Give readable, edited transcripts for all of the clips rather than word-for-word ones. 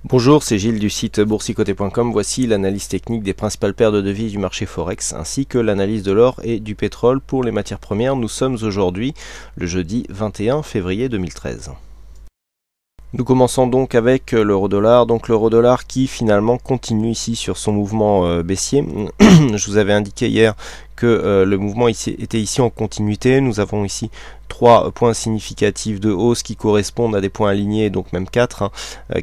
Bonjour, c'est Gilles du site boursicoté.com. Voici l'analyse technique des principales paires de devises du marché Forex, ainsi que l'analyse de l'or et du pétrole pour les matières premières. Nous sommes aujourd'hui le jeudi 21 février 2013. Nous commençons donc avec l'euro-dollar. Donc l'euro-dollar qui finalement continue ici sur son mouvement baissier. Je vous avais indiqué hier que le mouvement était ici en continuité. Nous avons ici 3 points significatifs de hausse qui correspondent à des points alignés, donc même 4,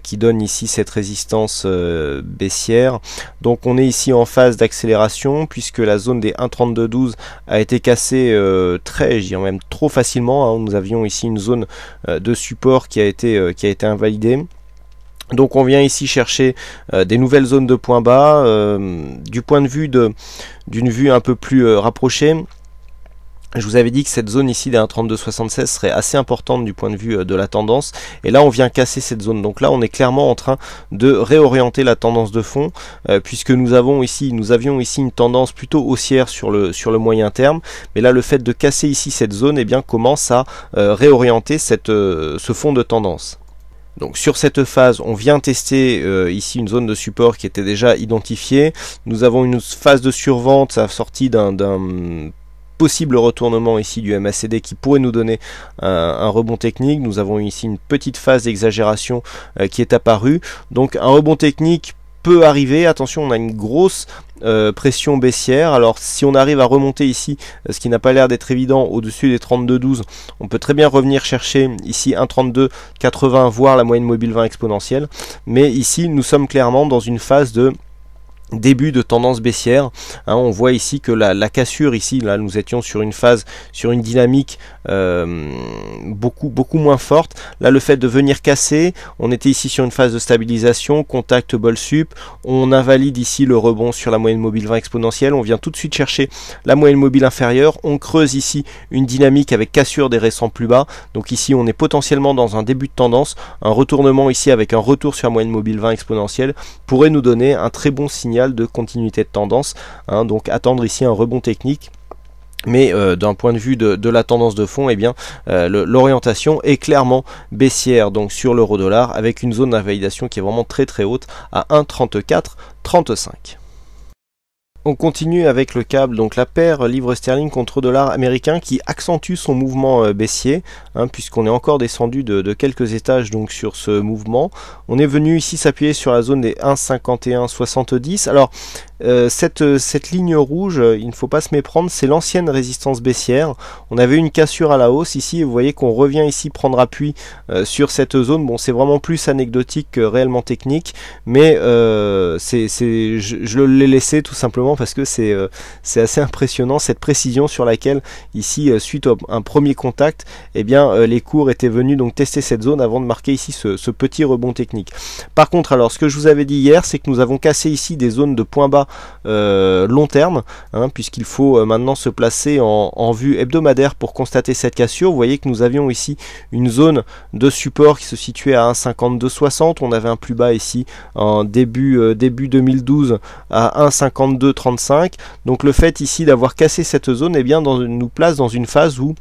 qui donnent ici cette résistance baissière. Donc on est ici en phase d'accélération puisque la zone des 1,3212 a été cassée je dirais même trop facilement. Nous avions ici une zone de support qui a été invalidée. Donc on vient ici chercher des nouvelles zones de points bas. Du point de vue d'une vue un peu plus rapprochée, je vous avais dit que cette zone ici des 1,3276 serait assez importante du point de vue de la tendance, et là on vient casser cette zone. Donc là on est clairement en train de réorienter la tendance de fond, puisque nous avions ici une tendance plutôt haussière sur le moyen terme, mais là le fait de casser ici cette zone, eh bien, commence à réorienter ce fond de tendance. Donc sur cette phase, on vient tester ici une zone de support qui était déjà identifiée. Nous avons une phase de survente assortie d'un possible retournement ici du MACD qui pourrait nous donner un rebond technique. Nous avons ici une petite phase d'exagération qui est apparue. Donc un rebond technique peut arriver. Attention, on a une grosse pression baissière. Alors si on arrive à remonter ici, ce qui n'a pas l'air d'être évident, au-dessus des 32,12, on peut très bien revenir chercher ici 1,3280, voire la moyenne mobile 20 exponentielle. Mais ici, nous sommes clairement dans une phase de début de tendance baissière. On voit ici que la cassure ici, là nous étions sur une phase, sur une dynamique beaucoup moins forte. Là le fait de venir casser, on était ici sur une phase de stabilisation, contact bol sup, on invalide ici le rebond sur la moyenne mobile 20 exponentielle, on vient tout de suite chercher la moyenne mobile inférieure, on creuse ici une dynamique avec cassure des récents plus bas. Donc ici on est potentiellement dans un début de tendance, un retournement ici avec un retour sur la moyenne mobile 20 exponentielle pourrait nous donner un très bon signal de continuité de tendance, donc attendre ici un rebond technique. Mais d'un point de vue de la tendance de fond, eh bien l'orientation est clairement baissière donc sur l'euro-dollar, avec une zone d'invalidation qui est vraiment très haute à 1,3435. On continue avec le câble, donc la paire livre sterling contre dollar américain qui accentue son mouvement baissier, puisqu'on est encore descendu de quelques étages donc sur ce mouvement. On est venu ici s'appuyer sur la zone des 1,5170. Alors cette ligne rouge, il ne faut pas se méprendre, c'est l'ancienne résistance baissière. On avait une cassure à la hausse ici, et vous voyez qu'on revient ici prendre appui sur cette zone. Bon, c'est vraiment plus anecdotique que réellement technique, mais je l'ai laissé tout simplement parce que c'est assez impressionnant cette précision sur laquelle ici, suite à un premier contact, eh bien les cours étaient venus donc tester cette zone avant de marquer ici ce petit rebond technique. Par contre, alors ce que je vous avais dit hier, c'est que nous avons cassé ici des zones de points bas long terme, puisqu'il faut maintenant se placer en vue hebdomadaire pour constater cette cassure. Vous voyez que nous avions ici une zone de support qui se situait à 1,5260. On avait un plus bas ici en début 2012 à 1,5235. Donc le fait ici d'avoir cassé cette zone, eh bien nous place dans une phase où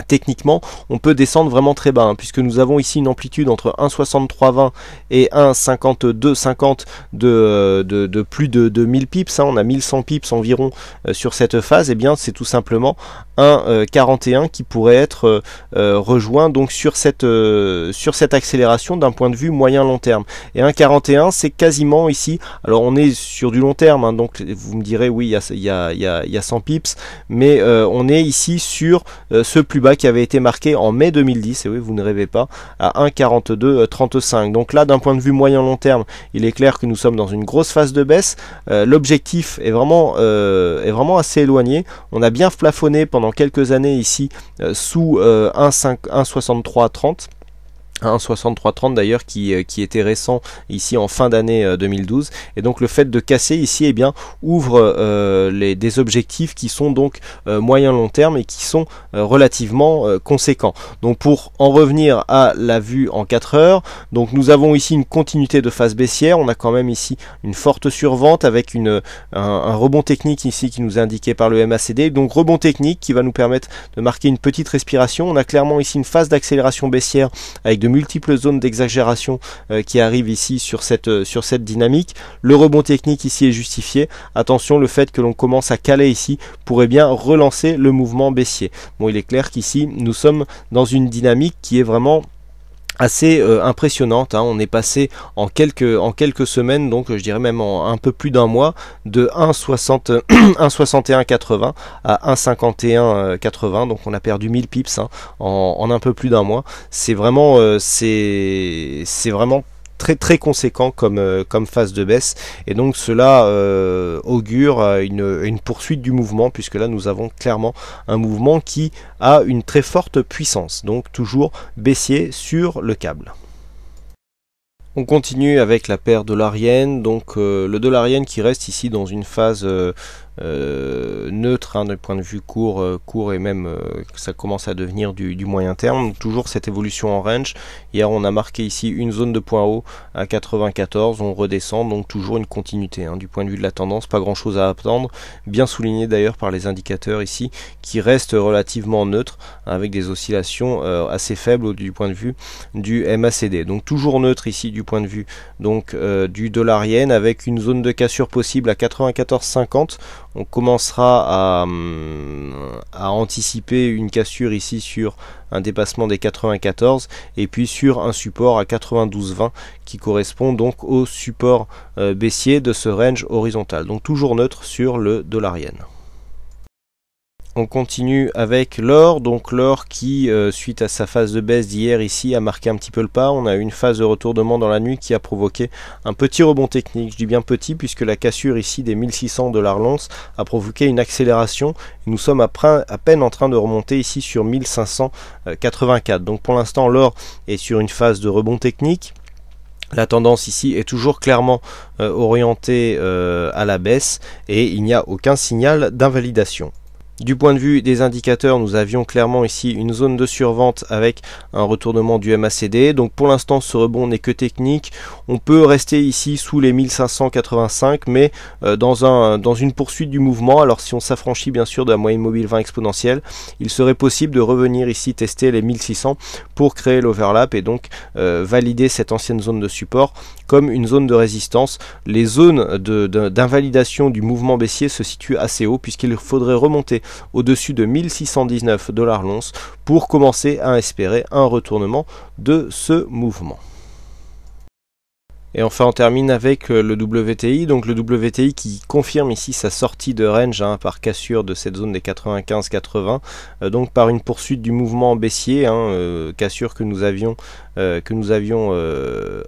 techniquement on peut descendre vraiment très bas, puisque nous avons ici une amplitude entre 1,6320 et 1,5250 de plus de 1000 pips, on a 1100 pips environ sur cette phase. Et bien c'est tout simplement 1,41 qui pourrait être rejoint donc sur cette accélération d'un point de vue moyen long terme. Et 1,41 c'est quasiment ici, alors on est sur du long terme, donc vous me direz oui il y a 100 pips, mais on est ici sur ce plus bas qui avait été marqué en mai 2010, et oui, vous ne rêvez pas, à 1,4235. Donc là, d'un point de vue moyen long terme, il est clair que nous sommes dans une grosse phase de baisse. L'objectif est vraiment assez éloigné. On a bien plafonné pendant quelques années ici sous 1,6330. 1,6330 d'ailleurs qui était récent ici en fin d'année 2012, et donc le fait de casser ici, eh bien ouvre des objectifs qui sont donc moyen long terme et qui sont relativement conséquents. Donc pour en revenir à la vue en 4 heures, donc nous avons ici une continuité de phase baissière. On a quand même ici une forte survente avec un rebond technique ici qui nous est indiqué par le MACD, donc rebond technique qui va nous permettre de marquer une petite respiration. On a clairement ici une phase d'accélération baissière avec de de multiples zones d'exagération qui arrivent ici sur cette dynamique. Le rebond technique ici est justifié. Attention, le fait que l'on commence à caler ici pourrait bien relancer le mouvement baissier. Bon, il est clair qu'ici nous sommes dans une dynamique qui est vraiment assez impressionnante, hein. On est passé en quelques semaines, donc je dirais même en un peu plus d'un mois, de 1,6180 à 1,5180, donc on a perdu 1000 pips, hein, en un peu plus d'un mois. C'est vraiment très conséquent comme phase de baisse, et donc cela augure une poursuite du mouvement, puisque là nous avons clairement un mouvement qui a une très forte puissance, donc toujours baissier sur le câble. On continue avec la paire dollar-yen, donc le dollar-yen qui reste ici dans une phase neutre, hein, d'un point de vue court et même ça commence à devenir du moyen terme. Donc, toujours cette évolution en range. Hier on a marqué ici une zone de point haut à 94, on redescend, donc toujours une continuité, hein, du point de vue de la tendance, pas grand chose à attendre, bien souligné d'ailleurs par les indicateurs ici qui restent relativement neutres, avec des oscillations assez faibles du point de vue du MACD. Donc toujours neutre ici du point de vue donc du dollar yen, avec une zone de cassure possible à 94,50. On commencera à anticiper une cassure ici sur un dépassement des 94 et puis sur un support à 92,20 qui correspond donc au support baissier de ce range horizontal. Donc toujours neutre sur le dollar yen. On continue avec l'or, donc l'or qui, suite à sa phase de baisse d'hier ici, a marqué un petit peu le pas. On a eu une phase de retournement dans la nuit qui a provoqué un petit rebond technique. Je dis bien petit puisque la cassure ici des 1600 $ l'once a provoqué une accélération. Nous sommes à peine en train de remonter ici sur 1584. Donc pour l'instant l'or est sur une phase de rebond technique. La tendance ici est toujours clairement orientée à la baisse et il n'y a aucun signal d'invalidation. Du point de vue des indicateurs, nous avions clairement ici une zone de survente avec un retournement du MACD. Donc pour l'instant, ce rebond n'est que technique. On peut rester ici sous les 1585, mais dans une poursuite du mouvement. Alors si on s'affranchit bien sûr de la moyenne mobile 20 exponentielle, il serait possible de revenir ici tester les 1600 pour créer l'overlap et donc valider cette ancienne zone de support comme une zone de résistance. Les zones d'invalidation du mouvement baissier se situent assez haut, puisqu'il faudrait remonter au-dessus de 1619 $ l'once pour commencer à espérer un retournement de ce mouvement. Et enfin on termine avec le WTI, donc le WTI qui confirme ici sa sortie de range, hein, par cassure de cette zone des 95-80, donc par une poursuite du mouvement baissier, hein, cassure que nous avions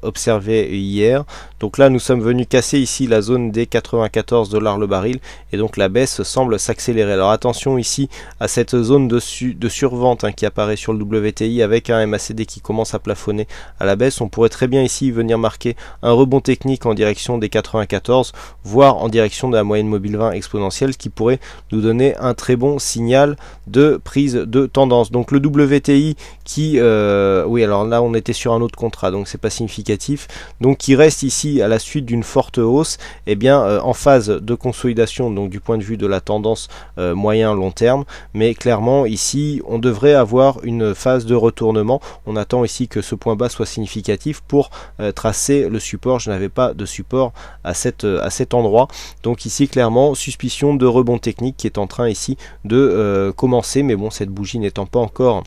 observé hier. Donc là nous sommes venus casser ici la zone des 94 $ le baril, et donc la baisse semble s'accélérer. Alors attention ici à cette zone de survente, hein, qui apparaît sur le WTI avec un MACD qui commence à plafonner à la baisse. On pourrait très bien ici venir marquer un rebond technique en direction des 94, voire en direction de la moyenne mobile 20 exponentielle, qui pourrait nous donner un très bon signal de prise de tendance. Donc le WTI qui, oui, alors là on était sur un autre contrat, donc c'est pas significatif, donc qui reste ici à la suite d'une forte hausse, et bien en phase de consolidation, donc du point de vue de la tendance moyen long terme, mais clairement ici on devrait avoir une phase de retournement. On attend ici que ce point bas soit significatif pour tracer le support. Je n'avais pas de support à cet endroit, donc ici clairement suspicion de rebond technique qui est en train ici de commencer, mais bon, cette bougie n'étant pas encore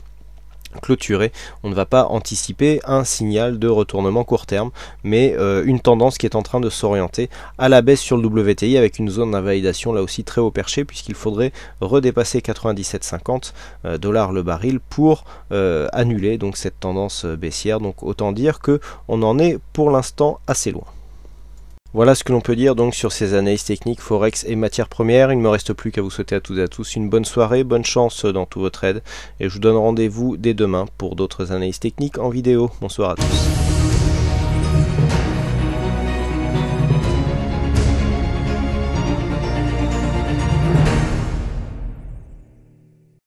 clôturée, on ne va pas anticiper un signal de retournement court terme, mais une tendance qui est en train de s'orienter à la baisse sur le WTI, avec une zone d'invalidation là aussi très haut perché, puisqu'il faudrait redépasser 97,50 $ le baril pour annuler donc cette tendance baissière. Donc autant dire que on en est pour l'instant assez loin. Voilà ce que l'on peut dire donc sur ces analyses techniques Forex et matières premières. Il ne me reste plus qu'à vous souhaiter à toutes et à tous une bonne soirée, bonne chance dans tous vos trades, et je vous donne rendez-vous dès demain pour d'autres analyses techniques en vidéo. Bonsoir à tous.